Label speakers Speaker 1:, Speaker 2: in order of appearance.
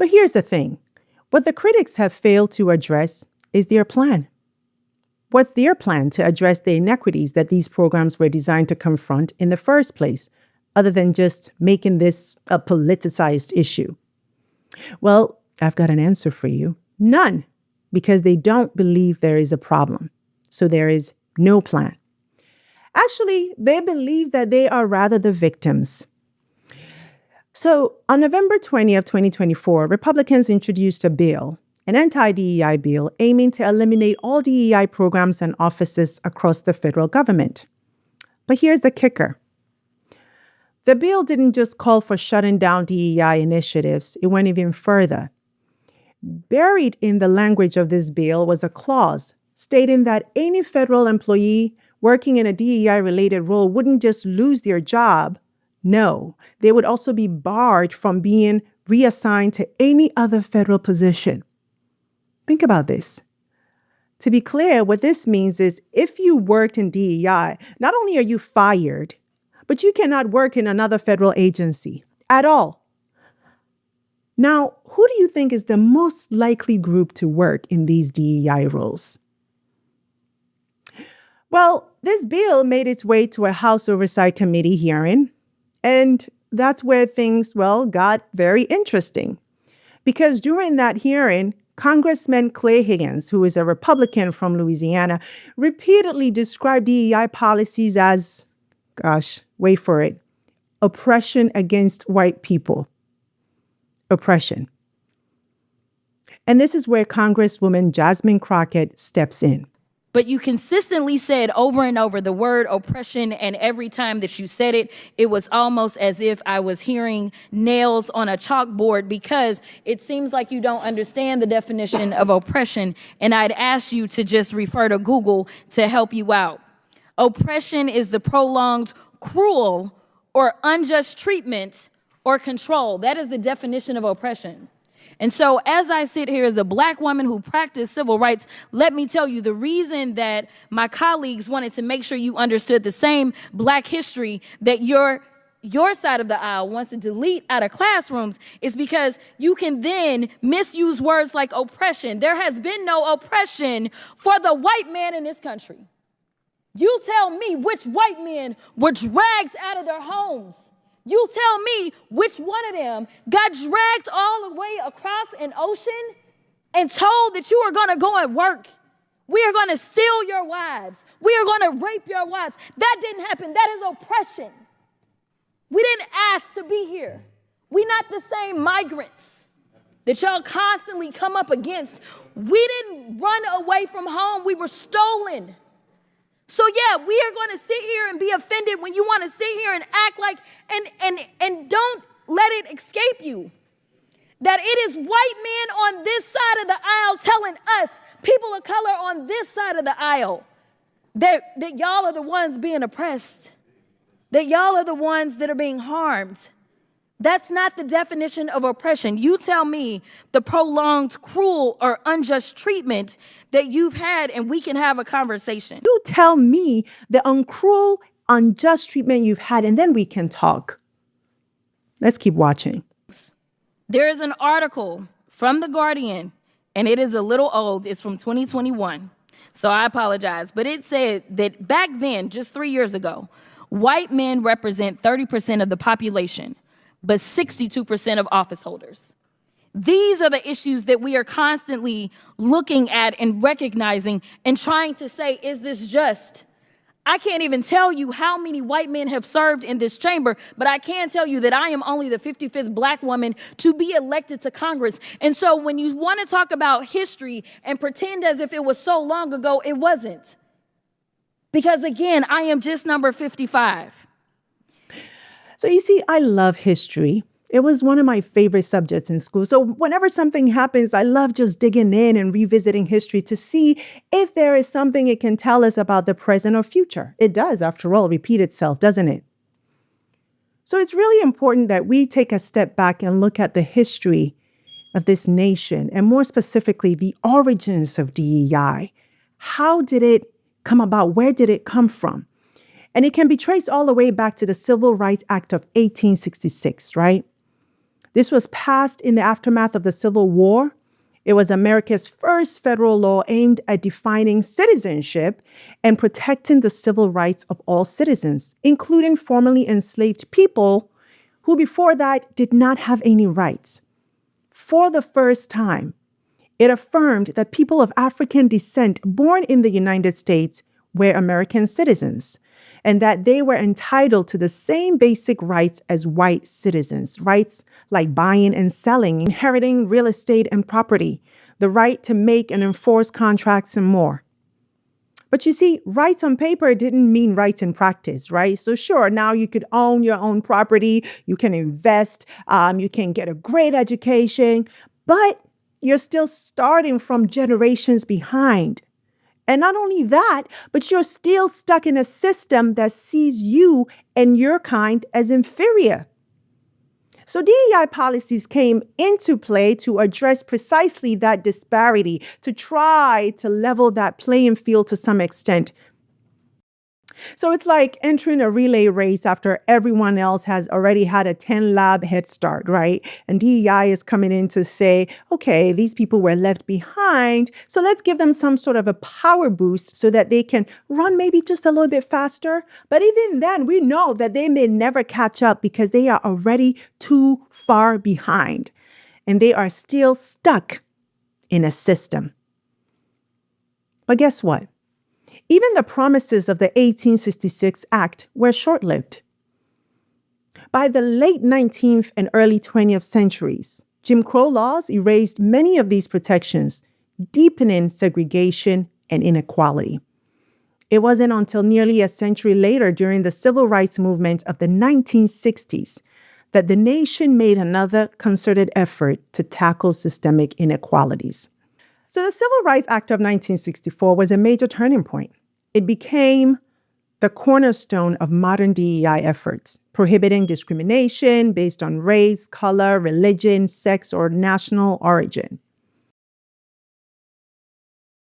Speaker 1: But here's the thing. What the critics have failed to address is their plan. What's their plan to address the inequities that these programs were designed to confront in the first place, other than just making this a politicized issue? Well, I've got an answer for you. None, because they don't believe there is a problem. So there is no plan. Actually, they believe that they are rather the victims. So on November 20th, 2024, Republicans introduced a bill, an anti-DEI bill aiming to eliminate all DEI programs and offices across the federal government. But here's the kicker. The bill didn't just call for shutting down DEI initiatives, it went even further. Buried in the language of this bill was a clause stating that any federal employee working in a DEI-related role wouldn't just lose their job. No, they would also be barred from being reassigned to any other federal position. Think about this. To be clear, what this means is if you worked in DEI, not only are you fired, but you cannot work in another federal agency at all. Now, who do you think is the most likely group to work in these DEI roles? Well, this bill made its way to a House Oversight Committee hearing, and that's where things, got very interesting. Because during that hearing, Congressman Clay Higgins, who is a Republican from Louisiana, repeatedly described DEI policies as, wait for it, oppression against white people. Oppression. And this is where Congresswoman Jasmine Crockett steps in.
Speaker 2: But you consistently said over and over the word oppression, and every time that you said it, it was almost as if I was hearing nails on a chalkboard, because it seems like you don't understand the definition of oppression, and I'd ask you to just refer to Google to help you out. Oppression is the prolonged, cruel, or unjust treatment or control. That is the definition of oppression. And so as I sit here as a Black woman who practiced civil rights, let me tell you the reason that my colleagues wanted to make sure you understood the same Black history that your side of the aisle wants to delete out of classrooms is because you can then misuse words like oppression. There has been no oppression for the white man in this country. You tell me which white men were dragged out of their homes. You tell me which one of them got dragged all the way across an ocean and told that you are going to go and work. We are going to steal your wives. We are going to rape your wives. That didn't happen. That is oppression. We didn't ask to be here. We're not the same migrants that y'all constantly come up against. We didn't run away from home. We were stolen. So yeah, we are going to sit here and be offended when you want to sit here and act like, and don't let it escape you that it is white men on this side of the aisle telling us, people of color on this side of the aisle, that y'all are the ones being oppressed, that y'all are the ones that are being harmed. That's not the definition of oppression. You tell me the prolonged, cruel, or unjust treatment that you've had, and we can have a conversation.
Speaker 1: You tell me the uncruel, unjust treatment you've had, and then we can talk. Let's keep watching.
Speaker 2: There is an article from The Guardian, and it is a little old. It's from 2021, so I apologize. But it said that back then, just 3 years ago, white men represent 30% of the population, but 62% of office holders. These are the issues that we are constantly looking at and recognizing and trying to say, is this just? I can't even tell you how many white men have served in this chamber, but I can tell you that I am only the 55th Black woman to be elected to Congress. And so when you want to talk about history and pretend as if it was so long ago, it wasn't. Because again, I am just number 55.
Speaker 1: So you see, I love history. It was one of my favorite subjects in school. So whenever something happens, I love just digging in and revisiting history to see if there is something it can tell us about the present or future. It does, after all, repeat itself, doesn't it? So it's really important that we take a step back and look at the history of this nation, and more specifically, the origins of DEI. How did it come about? Where did it come from? And it can be traced all the way back to the Civil Rights Act of 1866, right? This was passed in the aftermath of the Civil War. It was America's first federal law aimed at defining citizenship and protecting the civil rights of all citizens, including formerly enslaved people who before that did not have any rights. For the first time, it affirmed that people of African descent born in the United States were American citizens, and that they were entitled to the same basic rights as white citizens, rights like buying and selling, inheriting real estate and property, the right to make and enforce contracts, and more. But you see, rights on paper didn't mean rights in practice, right? So sure, now you could own your own property, you can invest, you can get a great education, but you're still starting from generations behind. And not only that, but you're still stuck in a system that sees you and your kind as inferior. So DEI policies came into play to address precisely that disparity, to try to level that playing field to some extent. So it's like entering a relay race after everyone else has already had a 10-lap head start, right? And DEI is coming in to say, okay, these people were left behind, so let's give them some sort of a power boost so that they can run maybe just a little bit faster. But even then, we know that they may never catch up because they are already too far behind, and they are still stuck in a system. But guess what? Even the promises of the 1866 Act were short-lived. By the late 19th and early 20th centuries, Jim Crow laws erased many of these protections, deepening segregation and inequality. It wasn't until nearly a century later, during the civil rights movement of the 1960s, that the nation made another concerted effort to tackle systemic inequalities. So the Civil Rights Act of 1964 was a major turning point. It became the cornerstone of modern DEI efforts, prohibiting discrimination based on race, color, religion, sex, or national origin.